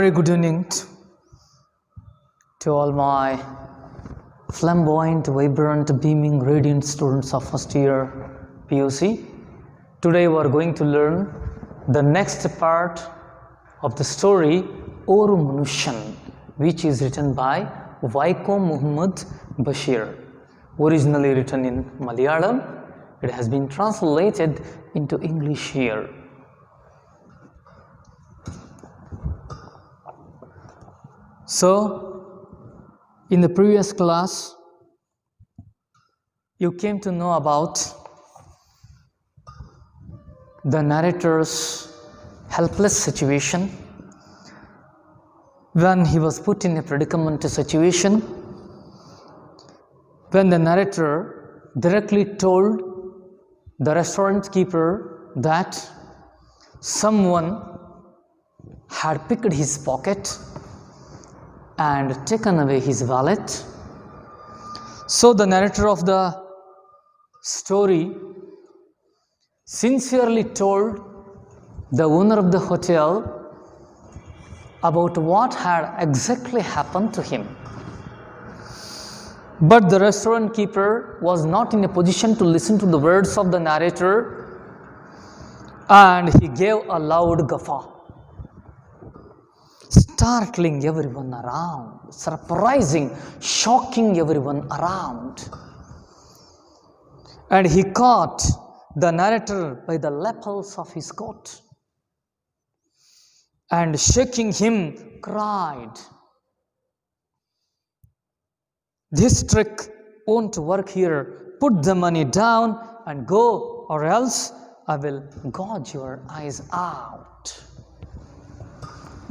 very good evening to all my flamboyant, vibrant, beaming, radiant students of first year PUC. Today we are going to learn the next part of the story Or Manushyan, which is written by Vaiko Muhammad Bashir. Originally written in Malayalam, it has been translated into English here. So, in the previous class, you came to know about the narrator's helpless situation when he was put in a predicament situation, when the narrator directly told the restaurant keeper that someone had picked his pocket and taken away his wallet. So the narrator of the story sincerely told the owner of the hotel about what had exactly happened to him. But the restaurant keeper was not in a position to listen to the words of the narrator, and he gave a loud guffaw, startling everyone around, surprising, shocking everyone around. And he caught the narrator by the lapels of his coat and shaking him cried, "This trick won't work here. Put the money down and go, or else I will gouge your eyes out."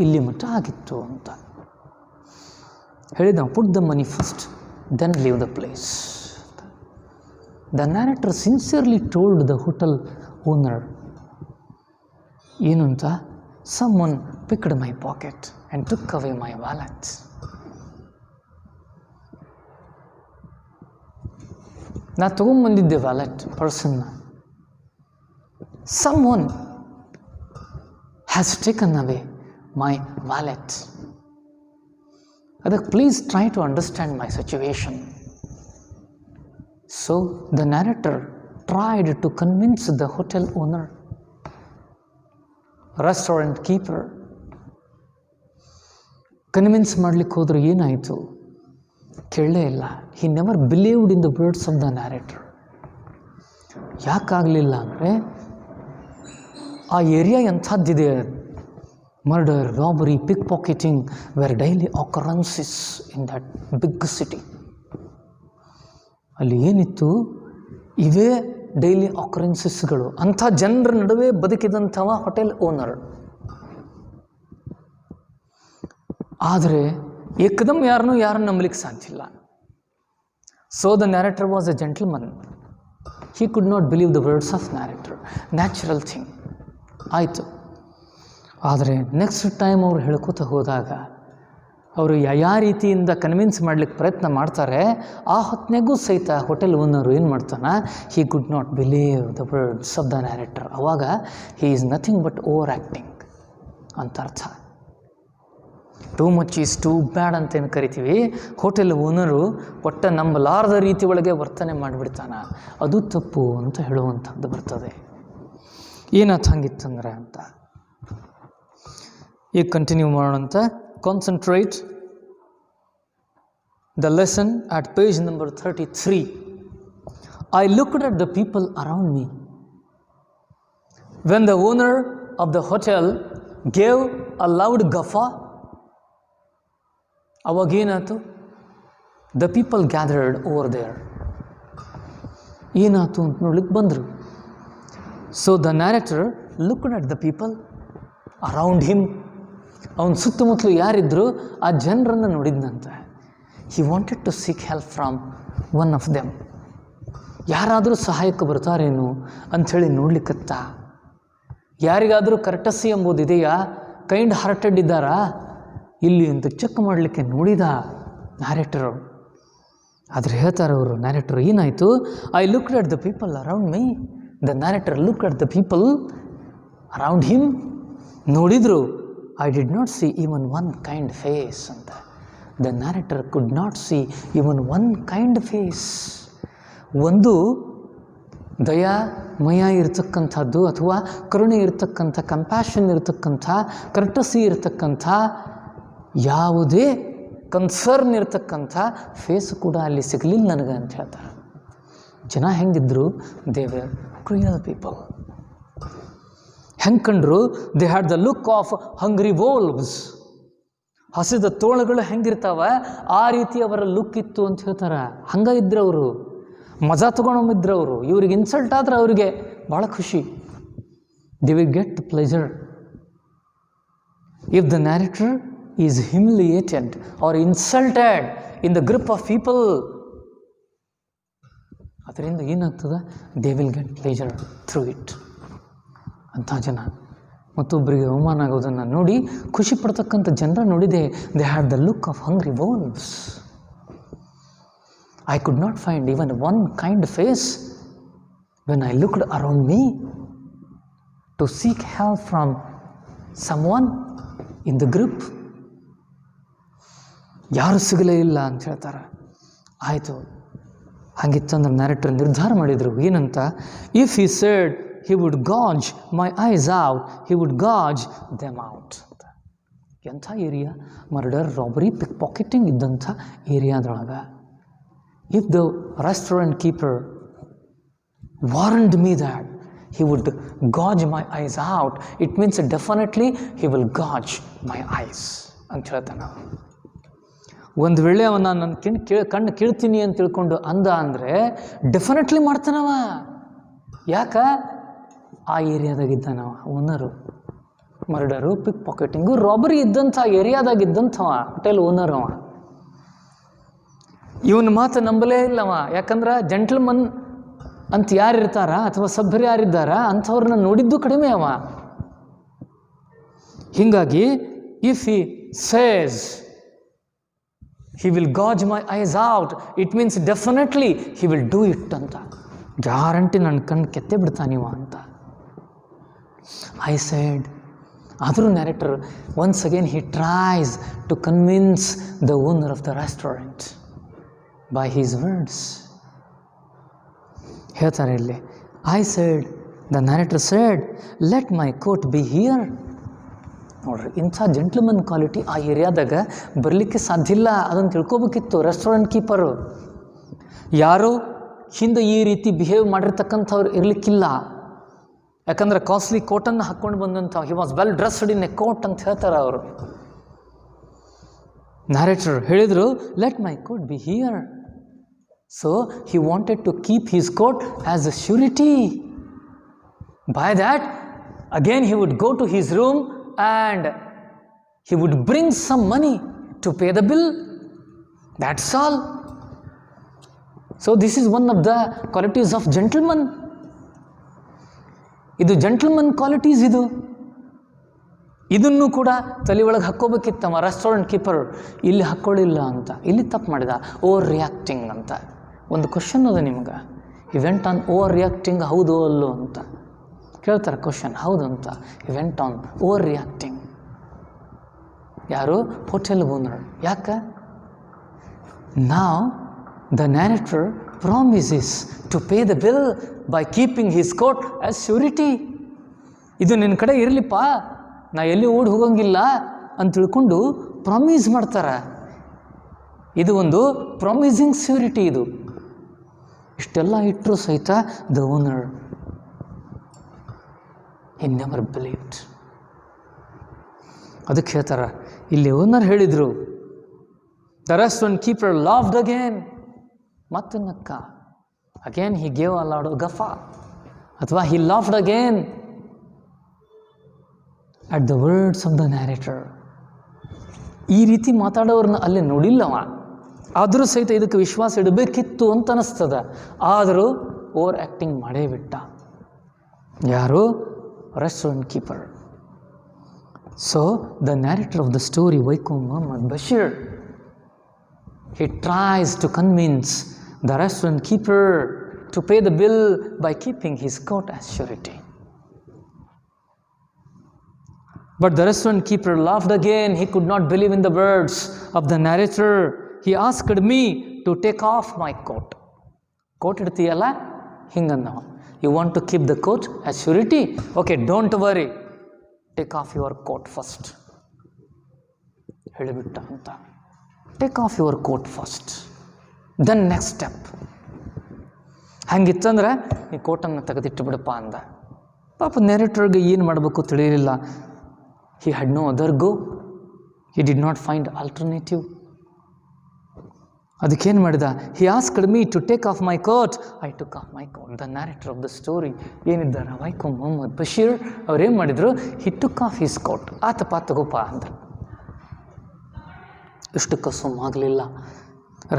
ಇಲ್ಲಿ ಮಟ್ಟ ಆಗಿತ್ತು ಅಂತ ಹೇಳಿದ. Put the money first, then leave the place. The narrator sincerely told the hotel owner ಏನು ಅಂತ, someone picked my pocket and took away my wallet. ನಾ ತೊಗೊಂಬಂದಿದ್ದೆ wallet ಪರ್ಸನ್ನ. Someone has taken away my wallet. Please try to understand my situation. So the narrator tried to convince the hotel owner, restaurant keeper. Convince ಮಾಡ್ಲಿಕ್ಕೆ ಹೋದ್ರೆ ಏನಾಯಿತು? ಕೇಳಲೇ ಇಲ್ಲ. He never believed in the words of the narrator. ಯಾಕಾಗಲಿಲ್ಲ ಅಂದರೆ ಆ area ಎಂಥದ್ದಿದೆ. Murder, robbery, pickpocketing were daily occurrences in that big city. ಅಲ್ಲಿ ಏನಿತ್ತು, ಇವೇ daily ಆಕರೆನ್ಸಸ್ಗಳು. ಅಂಥ ಜನರ ನಡುವೆ ಬದುಕಿದಂಥವ ಹೋಟೆಲ್ ಓನರ್. ಆದರೆ ಏಕದಮ್ ಯಾರನ್ನು ನಂಬಲಿಕ್ಕೆ ಸಾಧ್ಯ ಇಲ್ಲ. So the narrator was A gentleman. He could not believe the words of narrator. Natural thing ಆಯಿತು. ಆದರೆ ನೆಕ್ಸ್ಟ್ ಟೈಮ್ ಅವರು ಹೇಳ್ಕೊತ ಹೋದಾಗ ಅವರು ಯಾವ ರೀತಿಯಿಂದ ಕನ್ವಿನ್ಸ್ ಮಾಡ್ಲಿಕ್ಕೆ ಪ್ರಯತ್ನ ಮಾಡ್ತಾರೆ, ಆ ಹೊತ್ತಿನಾಗೂ ಸಹಿತ ಹೋಟೆಲ್ ಓನರು ಏನು ಮಾಡ್ತಾನೆ, he could not believe the words of the narrator. ಅವಾಗ he is nothing but over acting ಅಂತ ಅರ್ಥ. Too much is too bad ಅಂತ ಏನು ಕರಿತೀವಿ, ಹೋಟೆಲ್ ಓನರು ಒಟ್ಟ ನಂಬಲಾರದ ರೀತಿ ಒಳಗೆ ವರ್ತನೆ ಮಾಡಿಬಿಡ್ತಾನೆ, ಅದು ತಪ್ಪು ಅಂತ ಹೇಳುವಂಥದ್ದು ಬರ್ತದೆ. ಏನಾಯ್ತು ಹಂಗಿತ್ತಂದ್ರೆ ಅಂತ ಈಗ ಕಂಟಿನ್ಯೂ ಮಾಡೋಣಂತ. Concentrate the lesson at page number 33. I looked at the people around me. When the owner of the hotel gave a loud guffaw, ಅವಾಗೇನಾಯ್ತು, the people gathered over there. ಏನಾಯ್ತು ಅಂತ ನೋಡ್ಲಿಕ್ಕೆ ಬಂದರು. So the narrator looked at the people around him. ಅವನ ಸುತ್ತಮುತ್ತಲು ಯಾರಿದ್ರು ಆ ಜನರನ್ನು ನೋಡಿದ್ನಂತೆ. He wanted to seek help from one of them. ಯಾರಾದರೂ ಸಹಾಯಕ್ಕೆ ಬರ್ತಾರೇನು ಅಂಥೇಳಿ ನೋಡ್ಲಿಕ್ಕತ್ತ. ಯಾರಿಗಾದರೂ ಕರ್ಟಸಿ ಎಂಬುದಿದೆಯಾ, ಕೈಂಡ್ ಹಾರ್ಟೆಡ್ ಇದ್ದಾರಾ ಇಲ್ಲಿ ಅಂತ ಚೆಕ್ ಮಾಡಲಿಕ್ಕೆ ನೋಡಿದ ನ್ಯಾರೇಟರು. ಆದರೆ ಹೇಳ್ತಾರೆ ಅವರು, ನ್ಯಾರೇಟರ್ ಏನಾಯಿತು, I looked at the people around me. The narrator looked at the people around him. ನೋಡಿದರು I did not see even one kind face ಅಂತ. The narrator could not see even one kind face. ಒಂದು ದಯಾಮಯ ಇರತಕ್ಕಂಥದ್ದು ಅಥವಾ ಕರುಣೆ ಇರತಕ್ಕಂಥ, compassion ಇರತಕ್ಕಂಥ, courtesy ಇರತಕ್ಕಂಥ, ಯಾವುದೇ ಕನ್ಸರ್ನ್ ಇರತಕ್ಕಂಥ ಫೇಸ್ ಕೂಡ ಅಲ್ಲಿ ಸಿಗಲಿಲ್ಲ ನನಗೆ ಅಂತ ಹೇಳ್ತಾರೆ. ಜನ ಹೆಂಗಿದ್ರು? They were cruel people. ಹೆಂಗೆ ಕಂಡ್ರು? They had the look of hungry wolves. ಹಸಿದ ತೋಳುಗಳು ಹೆಂಗಿರ್ತಾವ ಆ ರೀತಿ ಅವರ ಲುಕ್ ಇತ್ತು ಅಂತ ಹೇಳ್ತಾರೆ. ಹಂಗೆ ಇದ್ರು ಅವರು, ಮಜಾ ತೊಗೊಂಡಿದ್ರು ಅವರು. ಇವ್ರಿಗೆ ಇನ್ಸಲ್ಟ್ ಆದ್ರೆ ಅವರಿಗೆ ಭಾಳ ಖುಷಿ. They will get pleasure. If the narrator is humiliated or insulted in the group of people, ಅದರಿಂದ ಏನಾಗ್ತದೆ? They will get pleasure through it. ಅಂಥ ಜನ ಮತ್ತೊಬ್ಬರಿಗೆ ಅವಮಾನ ಆಗೋದನ್ನು ನೋಡಿ ಖುಷಿ ಪಡ್ತಕ್ಕಂಥ ಜನರ ನೋಡಿದೆ. They had the look of hungry wolves. I could not find even one kind face when I looked around me to seek help from someone in the group. ಯಾರು ಸಿಗಲೇ ಇಲ್ಲ ಅಂತ ಹೇಳ್ತಾರೆ. ಆಯಿತು, ಹಾಗಿತ್ತಂದ್ರೆ ನ್ಯಾರೇಟರ್ ನಿರ್ಧಾರ ಮಾಡಿದರು ಏನಂತ? If he said he would gouge my eyes out, he would gouge them out. ಎಂಥ area? Murder, robbery, pickpocketing ಇದ್ದಂಥ ಏರಿಯಾದೊಳಗೆ. If the restaurant keeper warned me that he would gouge my eyes out, it means definitely he will gouge my eyes ಅಂತ ಹೇಳ್ತಾನೆ. ಒಂದು ವೇಳೆ ಅವನ ನನ್ನ ಕಣ್ಣು ಕೀಳ್ತೀನಿ ಅಂತ ತಿಳ್ಕೊಂಡು ಅಂದ ಅಂದರೆ ಡೆಫಿನೆಟ್ಲಿ ಮಾಡ್ತಾನವ. ಯಾಕೆ? ಆ ಏರಿಯಾದಾಗಿದ್ದಾನವ ಓನರು. ಮರ್ಡರು, ಪಿಕ್ ಪಾಕೆಟಿಂಗು, ರಾಬರಿ ಇದ್ದಂಥ ಏರಿಯಾದಾಗಿದ್ದಂಥವ ಹೋಟೆಲ್ ಓನರ್ ಅವ. ಇವನ ಮಾತು ನಂಬಲೇ ಇಲ್ಲವ. ಯಾಕಂದ್ರೆ ಜೆಂಟ್ಲ್ಮನ್ ಅಂತ ಯಾರಿರ್ತಾರ ಅಥವಾ ಸಭ್ಯರು ಯಾರಿದ್ದಾರ ಅಂಥವ್ರನ್ನ ನೋಡಿದ್ದು ಕಡಿಮೆ ಅವ. ಹೀಗಾಗಿ if he says he will gouge my eyes out, it means definitely he will do it ಅಂತ. ಗ್ಯಾರಂಟಿ ನನ್ನ ಕಣ್ಣು ಕೆತ್ತೆ ಬಿಡ್ತಾನಿವ ಅಂತ. I said, ಆದರೂ narrator once again he tries to convince the owner of the restaurant by his words. ಹೇಳ್ತಾರೆ ಇಲ್ಲಿ, I said, the narrator said, let my coat be here. ನೋಡ್ರಿ, ಇಂಥ gentleman quality ಆ ಏರಿಯಾದಾಗ ಬರಲಿಕ್ಕೆ ಸಾಧ್ಯ ಇಲ್ಲ. ಅದನ್ನು ತಿಳ್ಕೊಬೇಕಿತ್ತು ರೆಸ್ಟೋರೆಂಟ್ ಕೀಪರು. ಯಾರು ಹಿಂದೆ ಈ ರೀತಿ ಬಿಹೇವ್ ಮಾಡಿರ್ತಕ್ಕಂಥವ್ರು ಇರಲಿಕ್ಕಿಲ್ಲ. ಯಾಕಂದ್ರೆ ಕಾಸ್ಟ್ಲಿ ಕೋಟನ್ನು ಹಾಕ್ಕೊಂಡು ಬಂದಂಥ he was well dressed in a coat ಅಂತ ಹೇಳ್ತಾರೆ ಅವರು. ನ್ಯಾರೇಟರ್ ಹೇಳಿದರು, let my coat be here. So he wanted to keep his coat as a surety. By that again he would go to his room and he would bring some money to pay the bill. That's all. So this is one of the qualities of gentleman. ಇದು gentleman qualities. ಇದನ್ನು ಕೂಡ ತಲೆ ಒಳಗೆ ಹಾಕ್ಕೋಬೇಕಿತ್ತವ restaurant keeper. ಇಲ್ಲಿ ಹಾಕ್ಕೊಳ್ಳಿಲ್ಲ ಅಂತ, ಇಲ್ಲಿ ತಪ್ಪು ಮಾಡಿದ. ಓವರ್ ರಿಯಾಕ್ಟಿಂಗ್ ಅಂತ ಒಂದು ಕ್ವಶನ್ ಅದ ನಿಮ್ಗೆ. ಈ ವೆಂಟ್ ಆನ್ ಓವರ್ ರಿಯಾಕ್ಟಿಂಗ್, ಹೌದು ಅಲ್ಲೋ ಅಂತ ಕೇಳ್ತಾರೆ ಕ್ವಶನ್. ಹೌದು ಅಂತ. ಈ ವೆಂಟ್ ಆನ್ ಓವರ್ ರಿಯಾಕ್ಟಿಂಗ್. ಯಾರು? Hotel owner. ಯಾಕೆ? ನಾವ್ the narrator promises to pay the bill by keeping his coat as surety. ಇದು ನಿನ್ನ ಕಡೆ ಇರಲಿಪ್ಪ, ನಾ ಎಲ್ಲಿ ಓಡಿ ಹೋಗಂಗಿಲ್ಲ ಅಂತ ತಿಳ್ಕೊಂಡು ಪ್ರಾಮಿಸ್ ಮಾಡ್ತಾರೆ. ಇದು ಒಂದು ಪ್ರಾಮಿಸಿಂಗ್ ಶ್ಯೂರಿಟಿ. ಇದು ಇಷ್ಟೆಲ್ಲ ಇಟ್ಟರು ಸಹಿತ the owner he never believed. ಅದಕ್ಕೆ ಹೇಳ್ತಾರೆ ಇಲ್ಲಿ, ಓನರ್ ಹೇಳಿದರು, the restaurant keeper laughed again. ಮತ್ತೆ ನಕ್ಕ. Again he gave a loud guffaw ಅಥವಾ he laughed again at the words of the narrator. ಈ ರೀತಿ ಮಾತಾಡೋರನ್ನ ಅಲ್ಲಿ ನೋಡಿಲ್ಲವ. ಆದರೂ ಸಹಿತ ಇದಕ್ಕೆ ವಿಶ್ವಾಸ ಇಡಬೇಕಿತ್ತು ಅಂತ ಅನಿಸ್ತದ. ಆದರೂ ಓವರ್ ಆ್ಯಕ್ಟಿಂಗ್ ಮಾಡೇ ಬಿಟ್ಟ. ಯಾರು? Restaurant keeper. So the narrator of the story, Vaikom Muhammad Bashir, he tries to convince the restaurant keeper to pay the bill by keeping his coat as surety. But the restaurant keeper laughed again. He could not believe in the words of the narrator. He asked me to take off my coat. Coat ಇಡ್ತೀಯಲ್ಲ ಹಿಂಗಂದವ. You want to keep the coat as surety? Okay, don't worry. Take off your coat first. ಹೇಳಿಬಿಟ್ಟ ಅಂತ. Take off your coat first. Then next step. ಹಂಗಿತ್ತಂದ್ರೆ ಈ ಕೋಟನ್ನು ತೆಗೆದಿಟ್ಟು ಬಿಡಪ್ಪ ಅಂದ. ಪಾಪ ನೆರೇಟರ್ಗೆ ಏನು ಮಾಡಬೇಕು ತಿಳಿಯಲಿಲ್ಲ. He had no other go. He did not find alternative. ಅದಕ್ಕೇನು ಮಾಡಿದ? He asked me to take off my coat. I took off my coat. The narrator of the story ಏನಿದ್ದಾರೆ ವೈಕೋ ಮೊಹಮ್ಮದ್ ಬಶೀರ್ ಅವ್ರೇನು ಮಾಡಿದರು? He took off his coat. ಆತಪ್ಪ ತಗೋಪ ಅಂತ. ಇಷ್ಟಕ್ಕೆ ಸುಮ್ಮಾಗಲಿಲ್ಲ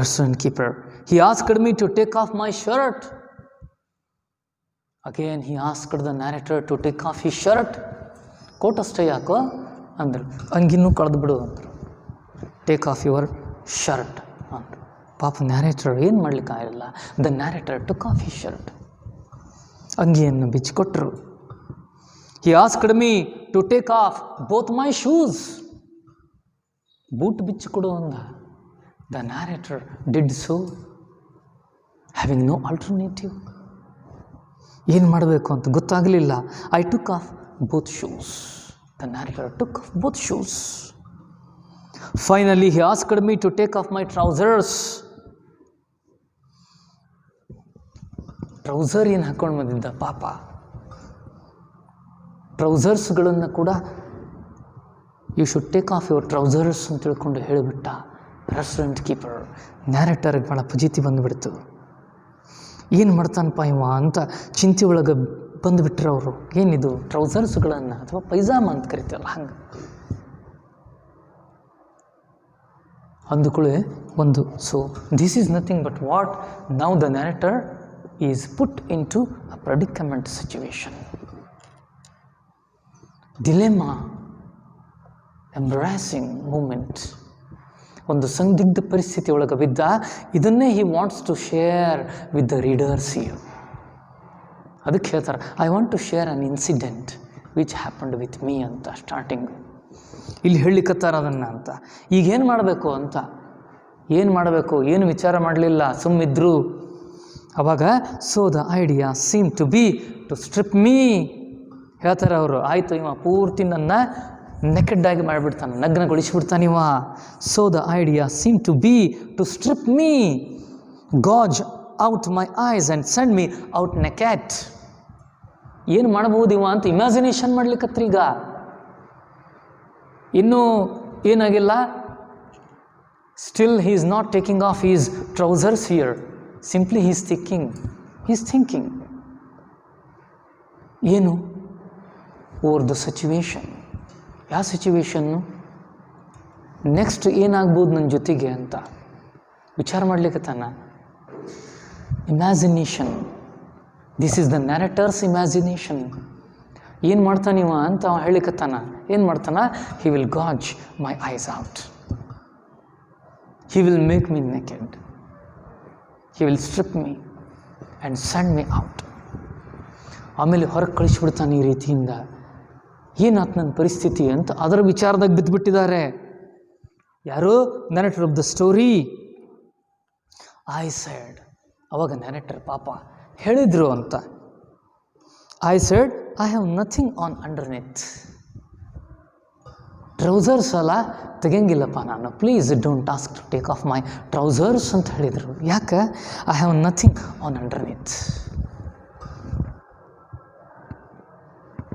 restaurant keeper. He asked me to take off my shirt. Again he asked the narrator to take off his shirt. Coat ಅಷ್ಟೇ ಯಾಕೋ ಅಂದರು. ಹಂಗಿನ್ನೂ ಕಳೆದು ಬಿಡು ಅಂದರು. ಟೇಕ್ ಆಫ್ ಯುವರ್ ಶರ್ಟ್ ಅಂದರು. ಪಾಪ ನ್ಯಾರೇಟರ್ ಏನು ಮಾಡಲಿಕ್ಕಾಗಿಲ್ಲ. The narrator took off he shirt. ಅಂಗಿಯನ್ನು ಬಿಚ್ಚಿಕೊಟ್ರು. He asked me to take off both my shoes. Boot ಬಿಚ್ಚಿಕೊಡು ಅಂದ. The narrator did so, having no alternative. ಏನು ಮಾಡಬೇಕು ಅಂತ ಗೊತ್ತಾಗಲಿಲ್ಲ. I took off both shoes. The narrator took off both shoes. Finally he asked me to take off my trousers. Trouser ಏನು ಹಾಕೊಂಡು ಬಂದಿದ್ದ ಪಾಪ. ಟ್ರೌಸರ್ಸ್ಗಳನ್ನು ಕೂಡ you should take off your trousers ಅಂತ ತಿಳ್ಕೊಂಡು ಹೇಳಿಬಿಟ್ಟ ರೆಸ್ಟೋರೆಂಟ್ ಕೀಪರ್. ನ್ಯಾರೇಟರ್ಗೆ ಭಾಳ ಫಜೀತಿ ಬಂದುಬಿಡ್ತು. ಏನು ಮಾಡ್ತಾನಪ್ಪ ಇವ ಅಂತ ಚಿಂತೆ ಒಳಗೆ ಬಂದುಬಿಟ್ರು ಅವರು. ಏನಿದು ಟ್ರೌಸರ್ಸ್ಗಳನ್ನು ಅಥವಾ ಪೈಜಾಮ ಅಂತ ಕರಿತೀವಲ್ಲ ಹಂಗೆ ಅಂದುಕೊಳ್ಳೆ ಒಂದು. So this is nothing but what now the narrator is put into a predicament situation. Dilemma, embarrassing moment, ಒಂದು ಸಂದಿಗ್ಧ ಪರಿಸ್ಥಿತಿ ಒಳಗೆ ಬಿದ್ದ. ಇದನ್ನೇ he wants to share with the readers here. ಅದಕ್ಕೆ ಹೇಳ್ತಾರೆ I want to share an incident which happened with me ಅಂತ starting ಇಲ್ಲಿ ಹೇಳಿಕತ್ತಾರ ಅದನ್ನು ಅಂತ. ಈಗ ಏನು ಮಾಡಬೇಕು ಅಂತ, ಏನು ಮಾಡಬೇಕು ಏನು ವಿಚಾರ ಮಾಡಲಿಲ್ಲ, ಸುಮ್ಮಿದ್ರು. ಅವಾಗ so the idea seem to be to strip me. ಹೇಳ್ತಾರೆ ಅವರು, ಆಯಿತು ಇವ ಪೂರ್ತಿ ನನ್ನ ನೆಕೆಡ್ಡಾಗಿ ಮಾಡಿಬಿಡ್ತಾನೆ, ನಗ್ನಗೊಳಿಸಿಬಿಡ್ತಾನೆ ಇವ. So the idea seem to be to strip me, gouge out my eyes and send me out naked. ಏನು ಮಾಡ್ಬೋದು ಇವ ಅಂತ ಇಮ್ಯಾಜಿನೇಷನ್ ಮಾಡ್ಲಿಕ್ಕತ್ರಿ. ಈಗ ಇನ್ನೂ ಏನಾಗಿಲ್ಲ. Still he is not taking off his trousers here. Simply he's thinking ಏನು over the situation. ಯಾವ ಸಿಚುವೇಶನ್ನು, ನೆಕ್ಸ್ಟ್ ಏನಾಗ್ಬೋದು ನನ್ನ ಜೊತೆಗೆ ಅಂತ ವಿಚಾರ ಮಾಡ್ಲಿಕ್ಕತ್ತಾನ. Imagination. This is the narrator's imagination. ಏನು ಮಾಡ್ತಾನಿವ ಅಂತ ಅವ ಹೇಳಿಕತ್ತಾನ. ಏನು ಮಾಡ್ತಾನ? He will gauge my ice out, he will make me naked, he will strip me and send me out. ಆಮೇಲೆ ಹೊರಗೆ ಕಳಿಸ್ಬಿಡ್ತಾನೆ ಈ ರೀತಿಯಿಂದ. ಏನಾಯ್ತು ನನ್ನ ಪರಿಸ್ಥಿತಿ ಅಂತ ಅದರ ವಿಚಾರದಾಗ ಬಿದ್ದುಬಿಟ್ಟಿದ್ದಾರೆ ಯಾರು? Narrator of the story. I said, ಅವಾಗ ನ್ಯಾರೇಟರ್ ಪಾಪ ಹೇಳಿದರು ಅಂತ. I said I have nothing on underneath. Trousers ಅಲ್ಲ ತೆಗೆಯಂಗಿಲ್ಲಪ್ಪ ನಾನು, please don't ask to take off my trousers ಅಂತ ಹೇಳಿದರು. ಯಾಕೆ? I have nothing on underneath.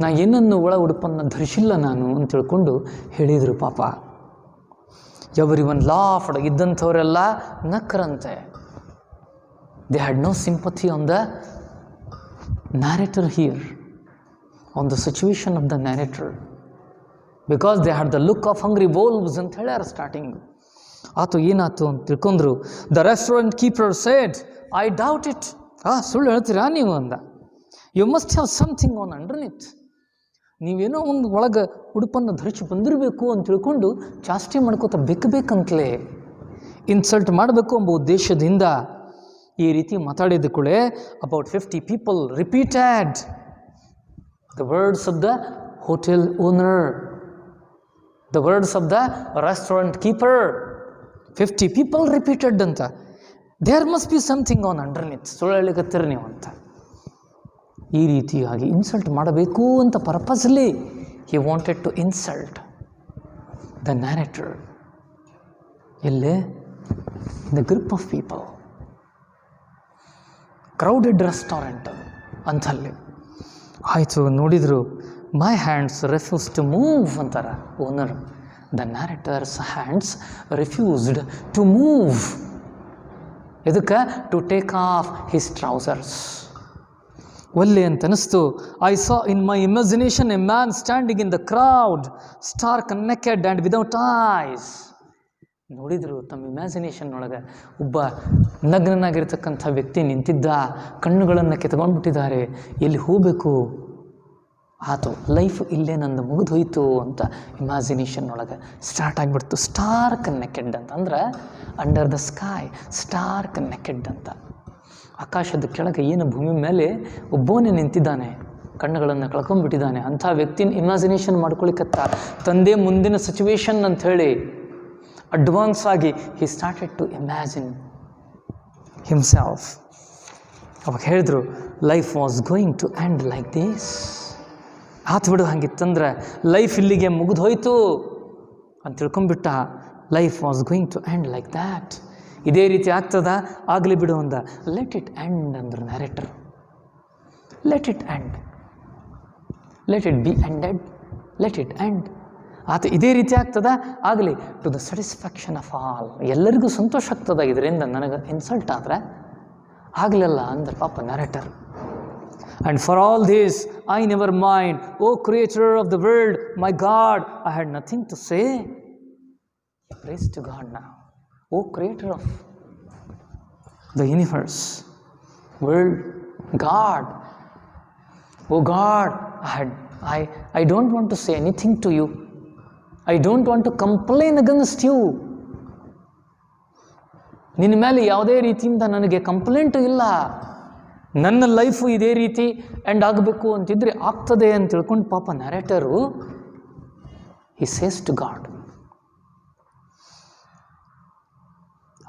ನಾ ಏನನ್ನು ಒಳ ಉಡುಪನ್ನು ಧರಿಸಿಲ್ಲ ನಾನು ಅಂತ ತಿಳ್ಕೊಂಡು ಹೇಳಿದರು ಪಾಪ. Everyone laughed. ಇದ್ದಂಥವರೆಲ್ಲ ನಕ್ಕರಂತೆ. They had no sympathy on the narrator here, on the situation of the narrator, because they had the look of hungry wolves ಅಂತ ಹೇಳ್ಯಾರ ಸ್ಟಾರ್ಟಿಂಗ್. ಆತು ಏನಾಯ್ತು ಅಂತ ತಿಳ್ಕೊಂಡ್ರು. The restaurant keeper said I doubt it. ಸುಳ್ಳು ಹೇಳ್ತೀರಾ ನೀವು ಅಂದ. You must have something on underneath. ನೀವೇನೋ ಒಂದು ಒಳಗೆ ಉಡುಪನ್ನು ಧರಿಸಿ ಬಂದಿರಬೇಕು ಅಂತ ತಿಳ್ಕೊಂಡು ಚಾಷ್ಟೆ ಮಾಡ್ಕೋತ ಬೇಕಂತಲೇ ಇನ್ಸಲ್ಟ್ ಮಾಡಬೇಕು ಎಂಬ ಉದ್ದೇಶದಿಂದ ಈ ರೀತಿ ಮಾತಾಡಿದ ಕೂಡಲೇ about 50 people repeated the words of the hotel owner. The words of the restaurant keeper. 50 people repeated ಅಂತ. There must be something on underneath. ಸುಳ್ಳು ಹೇಳಿಕತ್ತೀರಿ ನೀವು ಅಂತ. ಈ ರೀತಿಯಾಗಿ ಇನ್ಸಲ್ಟ್ ಮಾಡಬೇಕು ಅಂತ purposely he wanted to insult the narrator. ಎಲ್ಲೇ? In the group of people. Crowded restaurant ಅಂತಲ್ಲಿ. ಆಯಿತು, ನೋಡಿದರು. My hands refuse to move ಅಂತಾರೆ owner. The narrator's hands refused to move. ಇದಕ್ಕೆ to take off his trousers. ಒಲ್ಲೆ ಅಂತ ಅನಿಸ್ತು. I saw in my imagination a man standing in the crowd, stark naked and without eyes. ನೋಡಿದರು ತಮ್ಮ imagination ಒಳಗೆ ಒಬ್ಬ ನಗ್ನನಾಗಿರ್ತಕ್ಕಂಥ ವ್ಯಕ್ತಿ ನಿಂತಿದ್ದ. ಕಣ್ಣುಗಳನ್ನು ಕೆತ್ಕೊಂಡ್ಬಿಟ್ಟಿದ್ದಾರೆ. ಎಲ್ಲಿ ಹೋಗಬೇಕು? ಆತು, ಲೈಫ್ ಇಲ್ಲೇ ನಂದು ಮುಗಿದು ಹೋಯಿತು ಅಂತ ಇಮ್ಯಾಜಿನೇಷನ್ ಒಳಗೆ ಸ್ಟಾರ್ಟ್ ಆಗಿಬಿಡ್ತು. ಸ್ಟಾರ್ಕ್ ನೆಕೆಡ್ ಅಂತ ಅಂದ್ರೆ under the sky, Starc naked ಅಂತ. ಆಕಾಶದ ಕೆಳಗೆ ಏನು ಭೂಮಿ ಮೇಲೆ ಒಬ್ಬನೇ ನಿಂತಿದ್ದಾನೆ, ಕಣ್ಣುಗಳನ್ನು ಕಳ್ಕೊಂಡ್ಬಿಟ್ಟಿದ್ದಾನೆ. ಅಂಥ ವ್ಯಕ್ತಿನ ಇಮ್ಯಾಜಿನೇಷನ್ ಮಾಡ್ಕೊಳಿಕತ್ತ. ತಂದೆ ಮುಂದಿನ ಸಿಚುವೇಶನ್ ಅಂಥೇಳಿ ಅಡ್ವಾನ್ಸ್ ಆಗಿ he started to imagine himself. ಅವಾಗ ಹೇಳಿದ್ರು, life was going to end like this. ಆತು ಬಿಡು, ಹಂಗಿತ್ತಂದ್ರೆ ಲೈಫ್ ಇಲ್ಲಿಗೆ ಮುಗಿದು ಹೋಯ್ತು ಅಂತ ತಿಳ್ಕೊಂಬಿಟ್ಟ. Life was going to end like that. ಇದೇ ರೀತಿ ಆಗ್ತದ, ಆಗಲಿ ಬಿಡು ಅಂದ. ಲೆಟ್ ಇಟ್ ಎಂಡ್ ಅಂದ್ರು narrator. Let it end, let it be ended, let it end. ಆತ ಇದೇ ರೀತಿ ಆಗ್ತದ, ಆಗಲಿ, to the satisfaction of all. ಎಲ್ಲರಿಗೂ ಸಂತೋಷ ಆಗ್ತದ ಇದರಿಂದ. ನನಗೆ ಇನ್ಸಲ್ಟ್ ಆದರೆ ಆಗಲಿಲ್ಲ ಅಂದ್ರೆ ಪಾಪ narrator. And for all this, I never mind. O creator of the world, my God, I had nothing to say. Praise to God now. O creator of the universe, world, God. Oh God, I don't want to say anything to you. I don't want to complain against you. ನಿನ್ನ ಮೇಲೆ ಯಾವುದೇ ರೀತಿಯಿಂದ ನನಗೆ complaint ಇಲ್ಲ. ನನ್ನ life ಇದೇ ರೀತಿ end ಆಗಬೇಕು ಅಂತಿದ್ರೆ ಆಗ್ತದೆ ಅಂತ ತಿಳ್ಕೊಂಡು ಪಾಪ narrator he says to God.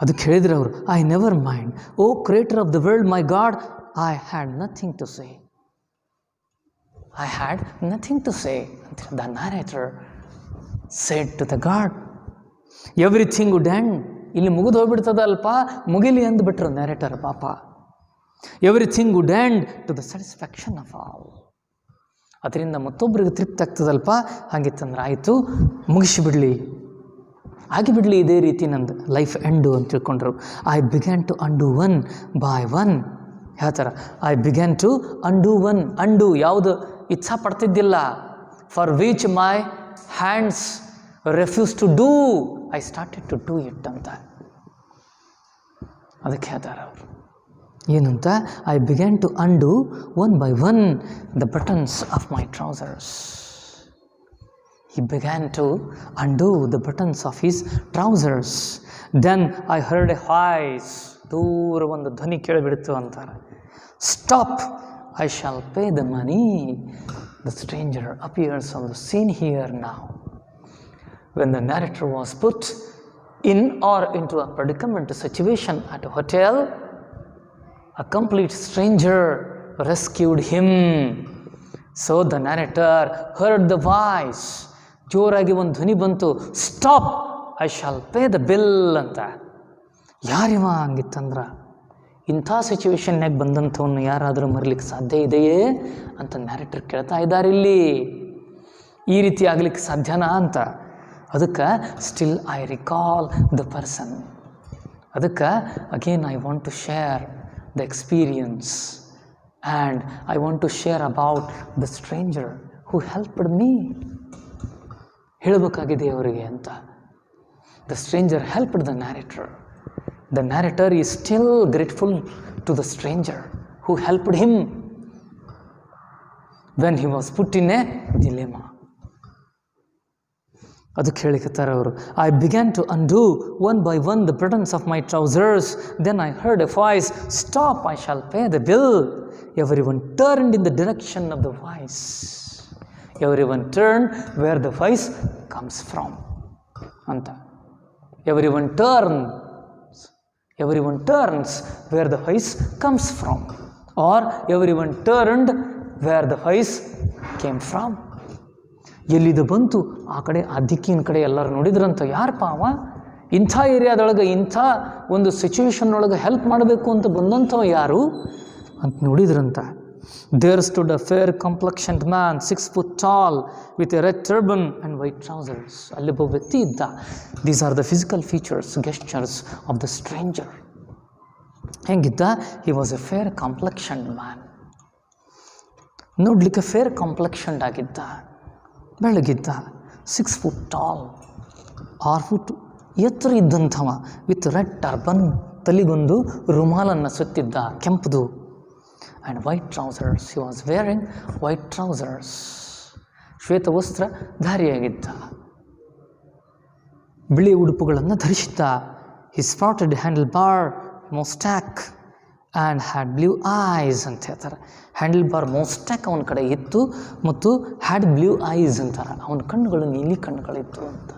ಅದಕ್ಕೆ ಹೇಳಿದ್ರೆ ಅವರು, I never mind. O creator of the world, my God, I had nothing to say. I had nothing to say ಅಂತ the narrator said to the God. Everything would end. ಇಲ್ಲಿ ಮುಗಿದು ಹೋಗ್ಬಿಡ್ತದಲ್ಪ, ಮುಗಿಲಿ ಅಂದ್ಬಿಟ್ರು narrator ಪಾಪ. Everything would end to the satisfaction of all. ಅದರಿಂದ ಮತ್ತೊಬ್ಬರಿಗೆ ತೃಪ್ತಿ ಆಗ್ತದಲ್ಪ. ಹಾಗಿತ್ತಂದ್ರೆ ಆಯಿತು, ಮುಗಿಸಿಬಿಡಲಿ, ಆಗಿಬಿಡಲಿ ಇದೇ ರೀತಿ ನಂದು ಲೈಫ್ ಎಂಡು ಅಂತ ತಿಳ್ಕೊಂಡ್ರು. I began to undo one by one. ಯಾವ ಥರ? I began to undo one. Undo ಯಾವುದು ಇಚ್ಛಾ ಪಡ್ತಿದ್ದಿಲ್ಲ, for which my hands refuse to do, I started to do it ಅಂತ. ಅದಕ್ಕೆ ಹೇಳ್ತಾರೆ ಅವರು ಏನಂತ? I began to undo one by one the buttons of my trousers. He began to undo the buttons of his trousers. Then I heard a voice. ದೂರ ಒಂದು ಧ್ವನಿ ಕೇಳಿಬಿಡ್ತು ಅಂತಾರೆ. Stop! I shall pay the money. The stranger appears on the scene here now. When the narrator was put in or into a predicament situation at a hotel, a complete stranger rescued him. So the narrator heard the voice. ಜೋರಾಗಿ ಒಂದು ಧ್ವನಿ ಬಂತು, stop, I shall pay the bill ಅಂತ. ಯಾರಿವ ಹಂಗಿತ್ತಂದ್ರೆ? ಇಂಥ ಸಿಚುವೇಶನ್ನಾಗ ಬಂದಂಥವನ್ನು ಯಾರಾದರೂ ಮರಲಿಕ್ಕೆ ಸಾಧ್ಯ ಇದೆಯೇ ಅಂತ ನ್ಯಾರೇಟರ್ ಕೇಳ್ತಾ ಇದ್ದಾರೆ ಇಲ್ಲಿ. ಈ ರೀತಿ ಆಗ್ಲಿಕ್ಕೆ ಸಾಧ್ಯನಾ ಅಂತ. ಅದಕ್ಕೆ still I recall the person. ಅದಕ್ಕೆ again I want to share the experience and I want to share about the stranger who helped me. ಹೇಳಬೇಕಾಗಿದೆ ಅವರಿಗೆ ಅಂತ. The stranger helped the narrator. The narrator is still grateful to the stranger who helped him when he was put in a dilemma. ಅದಕ್ಕೆ ಹೇಳಿಕತ್ತಾರೆ ಅವರು, I began to undo one by one the buttons of my trousers. Then I heard a voice, stop, I shall pay the bill. Everyone turned in the direction of the voice. Everyone turn where the voice comes from ಅಂತ. Everyone turns where the voice comes from, or everyone turned where the voice came from. ಎಲ್ಲಿದು ಬಂತು ಆ ಕಡೆ, ಆ ದಿಕ್ಕಿನ ಕಡೆ ಎಲ್ಲರೂ ನೋಡಿದ್ರಂತ, ಯಾರಪ್ಪ ಅವ ಇಂಥ ಏರಿಯಾದೊಳಗೆ ಇಂಥ ಒಂದು ಸಿಚುವೇಶನ್ ಒಳಗೆ ಹೆಲ್ಪ್ ಮಾಡಬೇಕು ಅಂತ ಬಂದಂಥವ ಯಾರು ಅಂತ ನೋಡಿದ್ರಂತ. There stood a fair complexioned man 6 foot tall with a red turban and white trousers. ಅಲ್ಲೊಬ್ಬ ವ್ಯಕ್ತಿ ಇದ್ದ. These are the physical features, gestures of the stranger. ಹೆಂಗಿದ್ದ? He was a fair complexioned man. ನೋಡ್ಲಿಕ್ಕೆ ಫೇರ್ ಕಾಂಪ್ಲೆಕ್ಷನ್ಡ್ ಆಗಿದ್ದ, ಬೆಳಗಿದ್ದ. 6 foot tall, 6 foot ಎತ್ತರ ಇದ್ದಂಥವ. With red turban, ತಲೆಗೊಂದು ರುಮಾಲನ್ನು ಸುತ್ತಿದ್ದ, ಕೆಂಪುದು. And white trousers, he was wearing white trousers. ಶ್ವೇತ ವಸ್ತ್ರ ಧಾರಿಯಾಗಿದ್ದ, ಬಿಳಿ ಉಡುಪುಗಳನ್ನು ಧರಿಸಿದ್ದ. He sported handlebar moustache and had blue eyes ಅಂತ ಹೇಳ್ತಾರೆ. ಹ್ಯಾಂಡಲ್ ಬಾರ್ ಮೊಸ್ಟ್ಯಾಕ್ ಅವನ ಕಡೆ ಇತ್ತು ಮತ್ತು ಹ್ಯಾಡ್ ಬ್ಲೂ ಐಸ್ ಅಂತಾರೆ. ಅವನ ಕಣ್ಣುಗಳು ನೀಲಿ ಕಣ್ಣುಗಳಿತ್ತು ಅಂತ.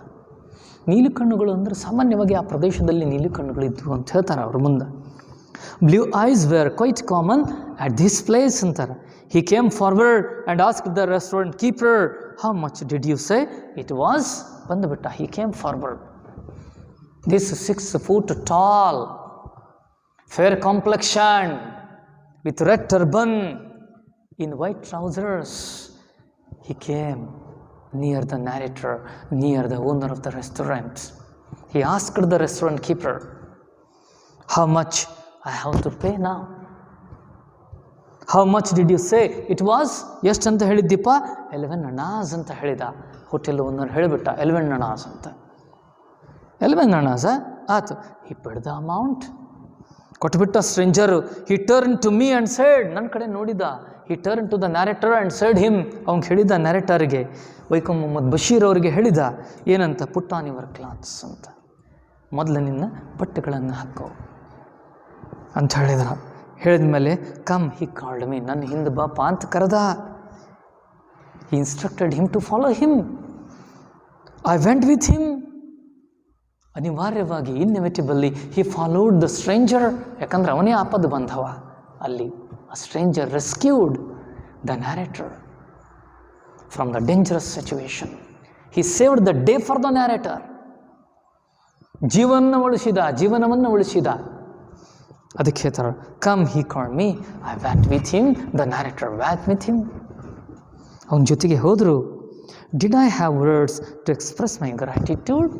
ನೀಲಿ ಕಣ್ಣುಗಳು ಅಂದರೆ ಸಾಮಾನ್ಯವಾಗಿ ಆ ಪ್ರದೇಶದಲ್ಲಿ ನೀಲಿ ಕಣ್ಣುಗಳಿದ್ವು ಅಂತ ಹೇಳ್ತಾರೆ ಅವ್ರ ಮುಂದೆ. Blue eyes were quite common at this place ಅಂತಾರೆ. He came forward and asked the restaurant keeper, how much did you say it was? ಬಂದುಬಿಟ್ಟ. He came forward. This 6 foot tall, fair complexion, with red turban, in white trousers, he came near the narrator, near the owner of the restaurant. He asked the restaurant keeper, how much I have to pay now? How much did you say it was? ಎಷ್ಟು ಅಂತ ಹೇಳಿದ್ದೀಪ? 11 annas ಅಂತ ಹೇಳಿದ. Hotel owner ಹೇಳಿಬಿಟ್ಟ 11 annas ಅಂತ. 11 annas ಆತು. he paid the amount. ಕೊಟ್ಬಿಟ್ಟ ಸ್ಟ್ರೇಂಜರು. he turned to me and said, ನನ್ನ ಕಡೆ ನೋಡಿದ. he turned to the narrator and said him, ಅವ್ನು ಹೇಳಿದ ನ್ಯಾರೇಟರ್ಗೆ, ವೈಕಂ ಮೊಹಮ್ಮದ್ ಬಶೀರ್ ಅವರಿಗೆ ಹೇಳಿದ ಏನಂತ? ಪುಟ್ ಆನ್ ಯುವರ್ ಕ್ಲಾತ್ಸ್ ಅಂತ, ಮೊದಲು ನಿನ್ನ ಬಟ್ಟೆಗಳನ್ನು ಹಾಕೋ ಅಂತ ಹೇಳಿದ. ಹೇಳಿದ ಮೇಲೆ ಕಮ್ ಹಿ ಕಾಲ್ಡ್ ಮೀ, ನನ್ನ ಹಿಂದೆ ಬಾಪ ಅಂತ ಕರೆದ. He instructed him to follow him. I went with him. ಅನಿವಾರ್ಯವಾಗಿ inevitably he followed the stranger. ಯಾಕಂದ್ರೆ ಅವನೇ ಆಪದ ಬಂಧವ ಅಲ್ಲಿ. A stranger rescued the narrator from the dangerous situation. He saved the day for the narrator. ಜೀವನವನ್ನು ಉಳಿಸಿದ. ಅದಕ್ಕೆ ಹೇಳ್ತಾರೆ, come he called me, I went with him, the narrator went with him. ಅವನ ಜೊತೆಗೆ ಹೋದರು. Did I have words to express my gratitude?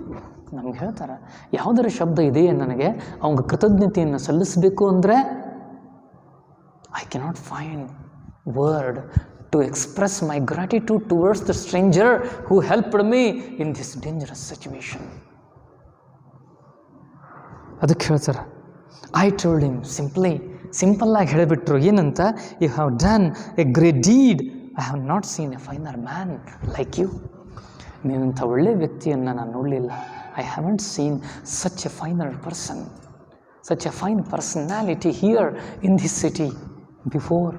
ನಮ್ಗೆ ಹೇಳ್ತಾರೆ, ಯಾವುದರ ಶಬ್ದ ಇದೆಯೇ ನನಗೆ ಅವಂಗೆ ಕೃತಜ್ಞತೆಯನ್ನು ಸಲ್ಲಿಸಬೇಕು ಅಂದರೆ I cannot find word to express my gratitude towards the stranger who helped me in this dangerous situation. ಅದಕ್ಕೆ ಹೇಳ್ತಾರೆ, ಐ ಟೋಲ್ಡ್ ಹಿಮ್ ಸಿಂಪಲ್ಲಾಗಿ ಹೇಳಿಬಿಟ್ರು. ಏನಂತ? You have done a great deed, I have not seen a finer man like you. ನೀನಂಥ ಒಳ್ಳೆಯ ವ್ಯಕ್ತಿಯನ್ನು ನಾನು ನೋಡಲಿಲ್ಲ. I haven't seen such a finer person, such a fine personality here in this city before.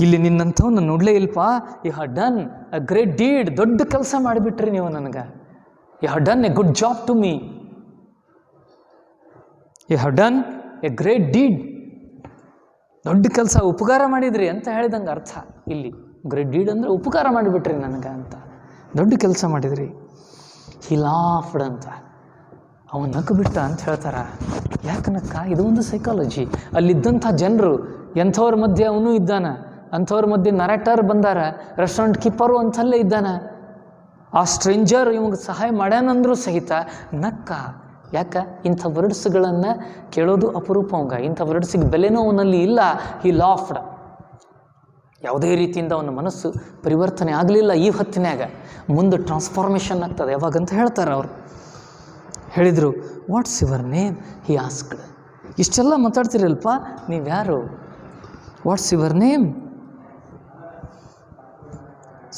ಇಲ್ಲಿ ನಿನ್ನಂಥವನ್ನ ನೋಡಲೇ ಇಲ್ಲಪ್ಪ. You have done a great deed, ದೊಡ್ಡ ಕೆಲಸ ಮಾಡಿಬಿಟ್ರಿ ನೀವು ನನಗೆ. You have done a good job to me. You have done a great deed, ದೊಡ್ಡ ಕೆಲಸ, ಉಪಕಾರ ಮಾಡಿದ್ರಿ ಅಂತ ಹೇಳಿದಂಗೆ ಅರ್ಥ. ಇಲ್ಲಿ ಗ್ರೇಟ್ ಡೀಡ್ ಅಂದರೆ ಉಪಕಾರ ಮಾಡಿಬಿಟ್ರಿ ನನಗೆ ಅಂತ, ದೊಡ್ಡ ಕೆಲಸ ಮಾಡಿದ್ರಿ. ಹಿ ಲಾಫ್ಡ್ ಅಂತ, ಅವನು ನಕ್ಕು ಬಿಟ್ಟ ಅಂತ ಹೇಳ್ತಾರೆ. ಯಾಕೆ ನಕ್ಕ? ಇದು ಒಂದು ಸೈಕಾಲಜಿ. ಅಲ್ಲಿದ್ದಂಥ ಜನರು ಎಂಥವ್ರ ಮಧ್ಯೆ ಅವನು ಇದ್ದಾನೆ, ಅಂಥವ್ರ ಮಧ್ಯೆ ನರೇಟರ್ ಬಂದಾರ, ರೆಸ್ಟೋರೆಂಟ್ ಕೀಪರು ಅಂಥಲ್ಲೇ ಇದ್ದಾನೆ. ಆ ಸ್ಟ್ರೇಂಜರ್ ಇವಾಗ ಸಹಾಯ ಮಾಡ್ಯಾನಂದ್ರೂ ಸಹಿತ ನಕ್ಕ. ಯಾಕೆ? ಇಂಥ ವರ್ಡ್ಸ್ಗಳನ್ನು ಕೇಳೋದು ಅಪರೂಪ ಅವಂಗ. ಇಂಥ ವರ್ಡ್ಸಿಗೆ ಬೆಲೆನೂ ಅವನಲ್ಲಿ ಇಲ್ಲ. ಹಿ ಲಾಫ್ಡ್. ಯಾವುದೇ ರೀತಿಯಿಂದ ಅವನ ಮನಸ್ಸು ಪರಿವರ್ತನೆ ಆಗಲಿಲ್ಲ ಈ ಹೊತ್ತಿನಾಗ. ಮುಂದೆ ಟ್ರಾನ್ಸ್ಫಾರ್ಮೇಷನ್ ಆಗ್ತದೆ ಯಾವಾಗಂತ ಹೇಳ್ತಾರೆ ಅವರು. ಹೇಳಿದರು, what's your name? He asked. ಇಷ್ಟೆಲ್ಲ ಮಾತಾಡ್ತಿರಲ್ಪ, ನೀವು ಯಾರು? What's your name?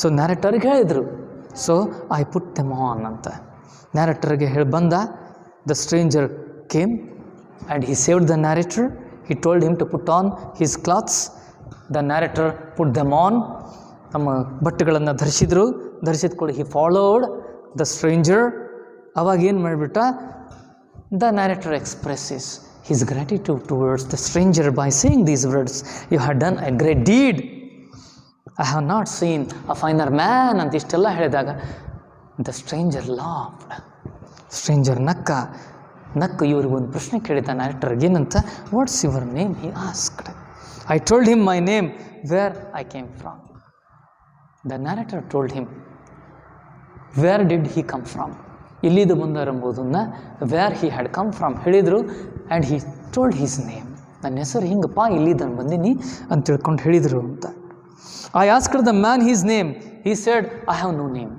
ಸೊ ನ್ಯಾರೇಟರ್ಗೆ ಹೇಳಿದರು. So I put them on ಅಂತ ನ್ಯಾರೇಟರ್ಗೆ ಹೇಳಿ ಬಂದ. The stranger came and he saved the narrator. He told him to put on his clothes. The narrator put them on ತಮ್ಮ ಬಟ್ಟೆಗಳನ್ನು ಧರಿಸಿದ ಕೂಡ ಹಿ ಫಾಲೋಡ್ ದ ಸ್ಟ್ರೇಂಜರ್. ಅವಾಗ ಏನು ಮಾಡಿಬಿಟ್ಟ, the narrator expresses his gratitude towards the stranger by saying these words, you have done a great deed, I have not seen a finer man ಅಂತ ಇಷ್ಟೆಲ್ಲ ಹೇಳಿದಾಗ ದ ಸ್ಟ್ರೇಂಜರ್ ಲಾಫ್ಡ್. ಸ್ಟ್ರೇಂಜರ್ ನಕ್ಕು ಇವ್ರಿಗೊಂದು ಪ್ರಶ್ನೆ ಕೇಳಿದ ನ್ಯಾರೇಟರ್ಗೆ, ಏನಂತ, what's your name he asked. I told him my name, where I came from. The narrator told him where did he come from, ಇಲ್ಲಿದು ಬಂದರೆಂಬುದನ್ನು where he had come from ಹೇಳಿದರು. And he told his name, ನನ್ನ ಹೆಸರು ಹಿಂಗಪ್ಪ, ಇಲ್ಲಿದ್ದನ್ನು ಬಂದೀನಿ ಅಂತ ತಿಳ್ಕೊಂಡು ಹೇಳಿದರು ಅಂತ. I asked the man his name, he said I have no name.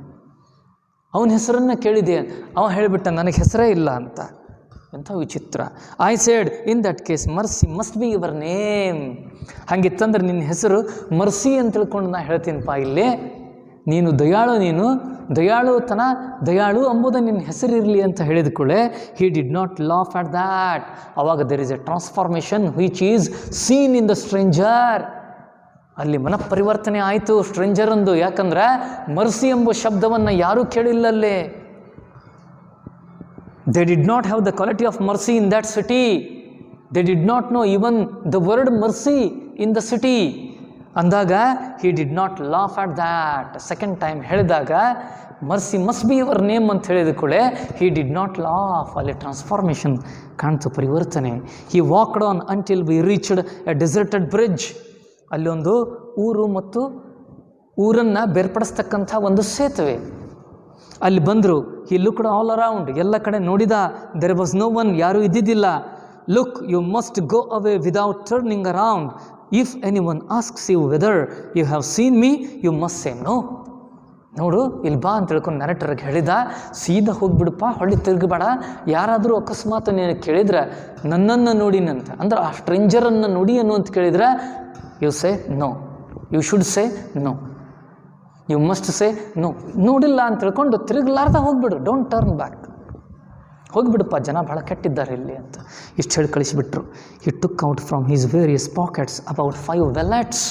ಅವನ ಹೆಸರನ್ನು ಕೇಳಿದೆ, ಅವ ಹೇಳಿಬಿಟ್ಟ ನನಗೆ ಹೆಸರೇ ಇಲ್ಲ ಅಂತ. ಎಂಥ ವಿಚಿತ್ರ. I said in that case mercy must be your name. ಹಾಗಿತ್ತಂದ್ರೆ ನಿನ್ನ ಹೆಸರು ಮರ್ಸಿ ಅಂತ ತಿಳ್ಕೊಂಡು ನಾ ಹೇಳ್ತೀನಪ್ಪ. ಇಲ್ಲೇ ನೀನು ದಯಾಳು ಅಂಬುದು ನಿನ್ನ ಹೆಸರಿರಲಿ ಅಂತ ಹೇಳಿದ ಕೂಡಲೇ he did not laugh at that. ಅವಾಗ there is a transformation which is seen in the stranger. ಅಲ್ಲಿ ಮನಃಪರಿವರ್ತನೆ ಆಯಿತು ಸ್ಟ್ರೇಂಜರಂದು. ಯಾಕಂದ್ರೆ ಮರ್ಸಿ ಎಂಬ ಶಬ್ದವನ್ನು ಯಾರೂ ಕೇಳಿಲ್ಲಲ್ಲೇ. They did not have the quality of mercy in that city. They did not know even the word mercy in the city. ಅಂದಾಗ he did not laugh at that. Second time ಹೇಳಿದಾಗ mercy must be your name ಅಂತ ಹೇಳಿದ ಕೂಡಲೇ he did not laugh. ಅಲ್ಲಿ transformation ಕಾಣ್ತು, ಪರಿವರ್ತನೆ. He walked on until we reached a deserted bridge. ಅಲ್ಲೊಂದು ಊರು ಮತ್ತು ಊರನ್ನು ಬೇರ್ಪಡಿಸ್ತಕ್ಕಂಥ ಒಂದು ಸೇತುವೆ. ಅಲ್ಲಿ ಬಂದರು. ಹಿ ಲುಕ್ಡ್ ಆಲ್ ಅರೌಂಡ್, ಎಲ್ಲ ಕಡೆ ನೋಡಿದ. ದೆರ್ ವಾಸ್ ನೋ ಒನ್, ಯಾರೂ ಇದ್ದಿದ್ದಿಲ್ಲ. Look, you must go away without turning around. If anyone asks you whether you have seen me you must say no. ನೋಡು ಇಲ್ಲಿ ಬಾ ಅಂತ ಹೇಳ್ಕೊಂಡು ನ್ಯಾರೇಟರ್ಗೆ ಹೇಳಿದ, ಸೀದಾ ಹೋಗಿಬಿಡಪ್ಪ, ಹೊಳ್ಳಿ ತಿರುಗಬೇಡ. ಯಾರಾದರೂ ಅಕಸ್ಮಾತ್ ನೀನು ಕೇಳಿದ್ರೆ ನನ್ನನ್ನು ನೋಡಿನಂತ, ಅಂದ್ರೆ ಆ ಸ್ಟ್ರೇಂಜರನ್ನು ನೋಡಿ ಅನ್ನು ಅಂತ ಕೇಳಿದ್ರೆ you say no, you should say no, you must say no. ನೋಡಿಲ್ಲ ಅಂತ ತಿಳ್ಕೊಂಡು ತಿರುಗಲಾರ್ದ ಹೋಗ್ಬಿಡು, ಡೋಂಟ್ ಟರ್ನ್ ಬ್ಯಾಕ್. ಹೋಗಿಬಿಡಪ್ಪ, ಜನ ಭಾಳ ಕೆಟ್ಟಿದ್ದಾರೆ ಇಲ್ಲಿ ಅಂತ ಇಷ್ಟು ಹೇಳಿ ಕಳಿಸಿಬಿಟ್ರು. He took out from his various pockets about 5 wallets.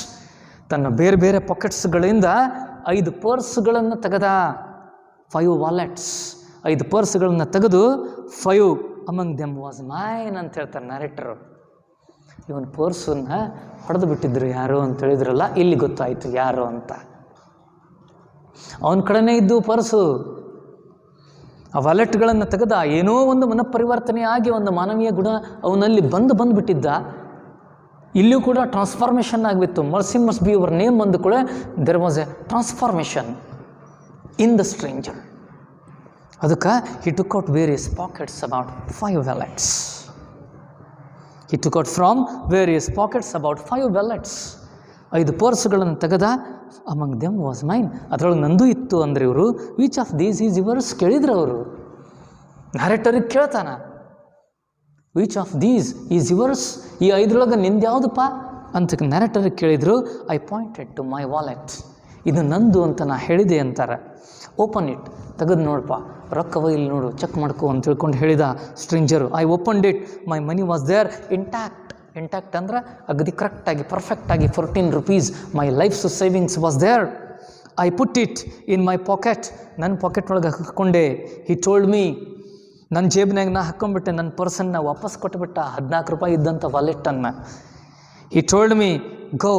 ತನ್ನ ಬೇರೆ ಬೇರೆ ಪಾಕೆಟ್ಸ್ಗಳಿಂದ 5 ಪರ್ಸ್ಗಳನ್ನು ತೆಗೆದ. 5 ವಾಲೆಟ್ಸ್, 5 ಪರ್ಸ್ಗಳನ್ನು ತೆಗೆದು 5 ಅಮಂಗ್ ದೆಮ್ ವಾಸ್ ಮೈನ್ ಅಂತ ಹೇಳ್ತಾರೆ ನ್ಯಾರೇಟರು. ಇವನ್ ಪರ್ಸನ್ನು ಹೊಡೆದು ಬಿಟ್ಟಿದ್ರು ಯಾರು ಅಂತ ಹೇಳಿದ್ರಲ್ಲ, ಇಲ್ಲಿ ಗೊತ್ತಾಯಿತು ಯಾರು ಅಂತ. ಅವನ ಕಡೆನೇ ಇದ್ದು ಪರ್ಸು. ಆ ವಾಲೆಟ್ಗಳನ್ನು ತೆಗೆದ. ಏನೋ ಒಂದು ಮನಃಪರಿವರ್ತನೆ ಆಗಿ ಒಂದು ಮಾನವೀಯ ಗುಣ ಅವನಲ್ಲಿ ಬಂದುಬಿಟ್ಟಿದ್ದ. ಇಲ್ಲಿಯೂ ಕೂಡ ಟ್ರಾನ್ಸ್ಫಾರ್ಮೇಷನ್ ಆಗಿಬಿತ್ತು. Mercy must be your name ಅಂದ ಕೂಡ there was a transformation in the stranger. ಅದಕ್ಕೆ he took out various pockets about 5 wallets. He took out from various pockets about 5 wallets. 5 ಪರ್ಸ್ಗಳನ್ನು ತೆಗೆದ. ಅಮಂಗ್ ದೆಮ್ ವಾಸ್ ಮೈನ್, ಅದರೊಳಗೆ ನಂದು ಇತ್ತು ಅಂದರೆ ಇವರು. Which of these is yours ಕೇಳಿದ್ರು ಅವರು. ನ್ಯಾರೇಟರಿಗೆ ಕೇಳ್ತಾನ, which of these is yours, ಈ 5ರೊಳಗೆ ನಿಂದು ಯಾವುದಪ್ಪ ಅಂತ ನ್ಯಾರೇಟರಿಗೆ ಕೇಳಿದರು. I pointed to my wallet, ಇದು ನಂದು ಅಂತ ನಾ ಹೇಳಿದೆ ಅಂತಾರೆ. ಓಪನ್ ಇಟ್, ತೆಗೆದು ನೋಡಪ್ಪ, ರೊಕ್ಕವ ಇಲ್ಲಿ ನೋಡು, ಚೆಕ್ ಮಾಡ್ಕೊ ಅಂತ ತಿಳ್ಕೊಂಡು ಹೇಳಿದ stranger. I opened it, my money was there intact. Intact ಅಂದ್ರೆ ಅಗದಿ ಕರೆಕ್ಟಾಗಿ ಪರ್ಫೆಕ್ಟಾಗಿ 14 rupees my life's savings was there. I put it in my pocket, ನನ್ನ ಪಾಕೆಟ್ ಒಳಗೆ ಹಾಕ್ಕೊಂಡೆ. ಹಿ ಟೋಲ್ಡ್ ಮೀ, ನನ್ನ ಜೇಬ್ನಾಗ ನಾ ಹಾಕ್ಕೊಂಡ್ಬಿಟ್ಟೆ. ನನ್ನ ಪರ್ಸನ್ನು ವಾಪಸ್ ಕೊಟ್ಟುಬಿಟ್ಟ, 14 ರೂಪಾಯಿ ಇದ್ದಂಥ ವಾಲೆಟನ್ನು. He told me, go,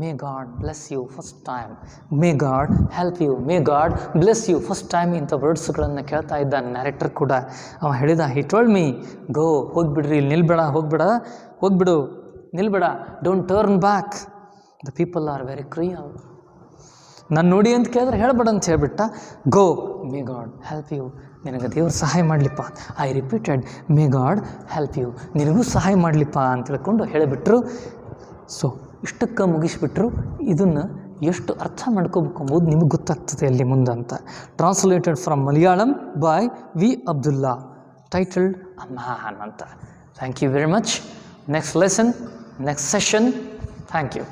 may God bless you first time, may God help you, may God bless you first time ಇಂಥ ವರ್ಡ್ಸ್ಗಳನ್ನು ಕೇಳ್ತಾ ಇದ್ದ ನ್ಯಾರೇಟರ್ ಕೂಡ. ಅವ ಹೇಳಿದ, ಹಿ ಟೋಲ್ಡ್ ಮೀ, ಗೋ, ಹೋಗಿಬಿಡ್ರಿ, ಇಲ್ಲಿ ಹೋಗ್ಬಿಡು, ನಿಲ್ಬೇಡ, don't turn back, the people are very cruel. ನಾನು ನೋಡಿ ಅಂತ ಕೇಳಿದ್ರೆ ಹೇಳಬೇಡ ಅಂತ ಹೇಳ್ಬಿಟ್ಟ. Go, may God help you, ನಿನಗೆ ದೇವ್ರು ಸಹಾಯ ಮಾಡಲಿಪ್ಪ. I repeated, may God help you, ನಿನಗೂ ಸಹಾಯ ಮಾಡಲಿಪ್ಪ ಅಂತ ಹೇಳ್ಕೊಂಡು ಹೇಳಿಬಿಟ್ರು. ಸೊ ಇಷ್ಟಕ್ಕೆ ಮುಗಿಸ್ಬಿಟ್ರು. ಇದನ್ನು ಎಷ್ಟು ಅರ್ಥ ಮಾಡ್ಕೋಬೇಕು ಎಂಬುದು ನಿಮಗೆ ಗೊತ್ತಾಗ್ತದೆ ಅಲ್ಲಿ ಮುಂದಂತ. Translated from Malayalam by V Abdullah, titled a man ಅಂತ. Thank you very much. Next lesson, next session. Thank you.